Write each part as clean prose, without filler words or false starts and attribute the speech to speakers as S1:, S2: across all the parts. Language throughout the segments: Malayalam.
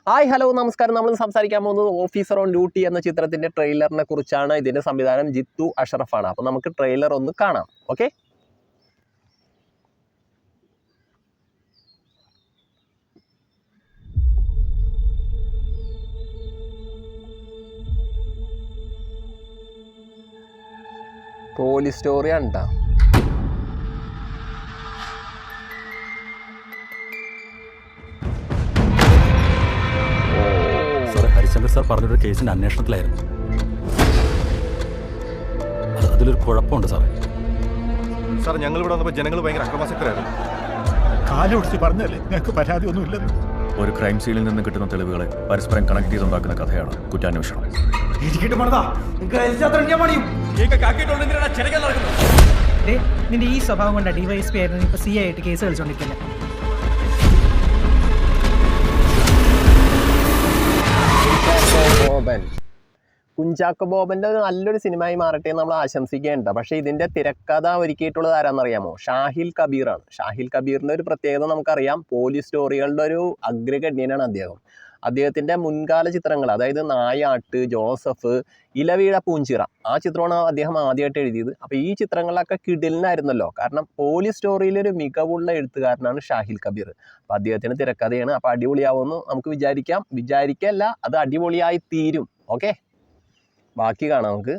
S1: ഹായ് ഹലോ നമസ്കാരം. നമ്മൾ സംസാരിക്കാൻ പോകുന്നത് ഓഫീസർ ഓൺ ഡ്യൂട്ടി എന്ന ചിത്രത്തിന്റെ ട്രെയിലറിനെ കുറിച്ചാണ്. ഇതിന്റെ സംവിധാനം ജിത്തു അഷറഫാണ്. അപ്പോൾ നമുക്ക് ട്രെയിലർ ഒന്ന് കാണാം. ഓക്കെ. പോലീസ് സ്റ്റോറി കണ്ടാ
S2: ഹരിശങ്കർ സാർ പറഞ്ഞൊരു കേസിന്റെ അന്വേഷണത്തിലായിരുന്നു. അതിലൊരു കുഴപ്പമുണ്ട് സാറേ.
S3: സാർ ഞങ്ങൾ ഇവിടെ വന്നപ്പോൾ ജനങ്ങൾ ഭയങ്കര അക്രമാസക്തരായിരുന്നു.
S4: കാലൊടിച്ച് പറഞ്ഞല്ലേ ഞങ്ങൾക്ക് പരാതി ഒന്നുമില്ലെന്ന്.
S3: ഒരു ക്രൈം സീനിൽ നിന്ന് കിട്ടുന്ന തെളിവുകളെ പരസ്പരം കണക്ട് ചെയ്തുണ്ടാക്കുന്ന കഥയാണ് കുറ്റാന്വേഷണം.
S5: നിന്റെ ഈ സ്വഭാവം കൊണ്ടാണ് ഡിവൈഎസ്പി ആയിരുന്നു ഇപ്പൊ CI ആയിട്ട് കേസ് കളിച്ചോണ്ടിരിക്കുന്നത്.
S1: കുഞ്ചാക്കോ ബോബന്റെ ഒരു നല്ലൊരു സിനിമയായി മാറട്ടെ എന്ന് നമ്മൾ ആശംസിക്കേണ്ട. പക്ഷേ ഇതിന്റെ തിരക്കഥ ഒരുക്കിയിട്ടുള്ളത് ആരാന്നറിയാമോ? ഷാഹിൽ കബീറാണ്. ഷാഹിൽ കബീറിന്റെ ഒരു പ്രത്യേകത നമുക്കറിയാം. പോലീസ് സ്റ്റോറികളുടെ ഒരു അഗ്രഗണ്യനാണ് അദ്ദേഹം. അദ്ദേഹത്തിന്റെ മുൻകാല ചിത്രങ്ങൾ, അതായത് നായാട്ട്, ജോസഫ്, ഇലവീഴ പൂഞ്ചിറ, ആ ചിത്രമാണ് അദ്ദേഹം ആദ്യമായിട്ട് എഴുതിയത്. അപ്പോൾ ഈ ചിത്രങ്ങളിലൊക്കെ കിടിലനായിരുന്നല്ലോ. കാരണം പോലീസ് സ്റ്റോറിയിലൊരു മികവുള്ള എഴുത്തുകാരനാണ് ഷാഹിൽ കബീർ. അപ്പോൾ അദ്ദേഹത്തിന് തിരക്കഥയാണ്. അപ്പോൾ അടിപൊളിയാവുമെന്ന് നമുക്ക് വിചാരിക്കല്ല, അത് അടിപൊളിയായി തീരും. ഓക്കെ, ബാക്കി കാണാം നമുക്ക്.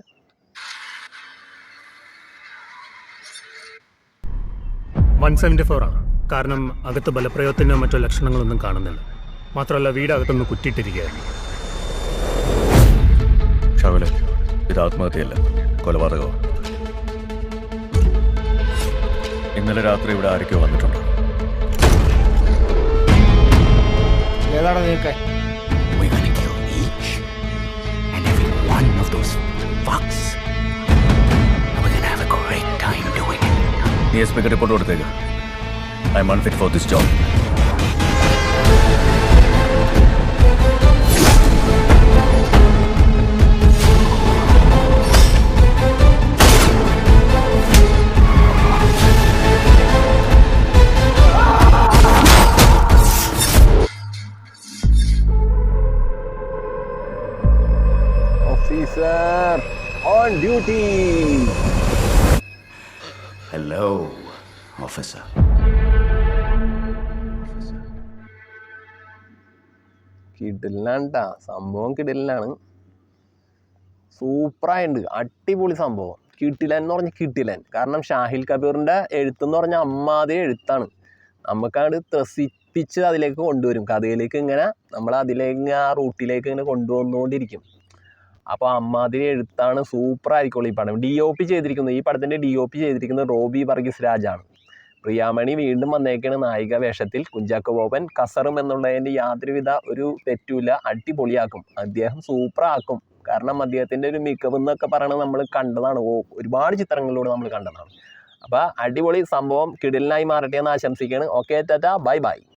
S6: ആണ്. കാരണം അകത്ത് ബലപ്രയോഗത്തിനോ മറ്റോ ലക്ഷണങ്ങളൊന്നും കാണുന്നില്ല. മാത്രമല്ല വീടകത്തൊന്ന് കുറ്റിയിട്ടിരിക്കുകയായിരുന്നു.
S3: ഷാവിലെ, ഇത് ആത്മഹത്യയല്ല, കൊലപാതകമാണ്. ഇന്നലെ രാത്രി ഇവിടെ ആരൊക്കെയോ വന്നിട്ടുണ്ടോ?
S4: ഏതാണ് നിനക്ക്?
S3: നീ എസ്പിക്ക് റിപ്പോർട്ട് കൊടുത്തേക്ക്. I M unfit for this job.
S1: Officer on duty.
S7: Hello, officer.
S1: കിടിലനാണ്ടാ സംഭവം, കിടിലനാണ്. സൂപ്പറായിട്ടുണ്ട്, അടിപൊളി സംഭവം. കിടിലൻ എന്ന് പറഞ്ഞ കിടിലൻ. കാരണം ഷാഹിൽ കബീറിൻ്റെ എഴുത്തെന്ന് പറഞ്ഞാൽ അമ്മാതിരി എഴുത്താണ്. നമുക്കത് ത്രസിപ്പിച്ച് അതിലേക്ക് കൊണ്ടുവരും, കഥയിലേക്ക് ഇങ്ങനെ നമ്മൾ അതിലേക്ക് ആ റൂട്ടിലേക്ക് ഇങ്ങനെ കൊണ്ടുവന്നുകൊണ്ടിരിക്കും. അപ്പോൾ അമ്മാതിരി എഴുത്താണ്. സൂപ്പറായിരിക്കുള്ളൂ ഈ പടം. DOP ചെയ്തിരിക്കുന്നത്, ഈ പടത്തിൻ്റെ DOP ചെയ്തിരിക്കുന്നത് റോബി വർഗീസ് രാജാണ്. പ്രിയാമണി വീണ്ടും വന്നേക്കാണ് നായിക വേഷത്തിൽ. കുഞ്ചാക്കോ ബോബൻ കസറും എന്നുള്ളതിൻ്റെ യാതൊരുവിധ ഒരു തെറ്റുമില്ല, അടിപൊളിയാക്കും. അദ്ദേഹം സൂപ്പറാക്കും. കാരണം അദ്ദേഹത്തിൻ്റെ ഒരു മികവ് എന്നൊക്കെ പറയണത് നമ്മൾ കണ്ടതാണ്, ഒരുപാട് ചിത്രങ്ങളിലൂടെ നമ്മൾ കണ്ടതാണ്. അപ്പോൾ അടിപൊളി സംഭവം, കിടിലനായി മാറട്ടെ എന്ന് ആശംസിക്കുകയാണ്. Okay, Tata, bye bye.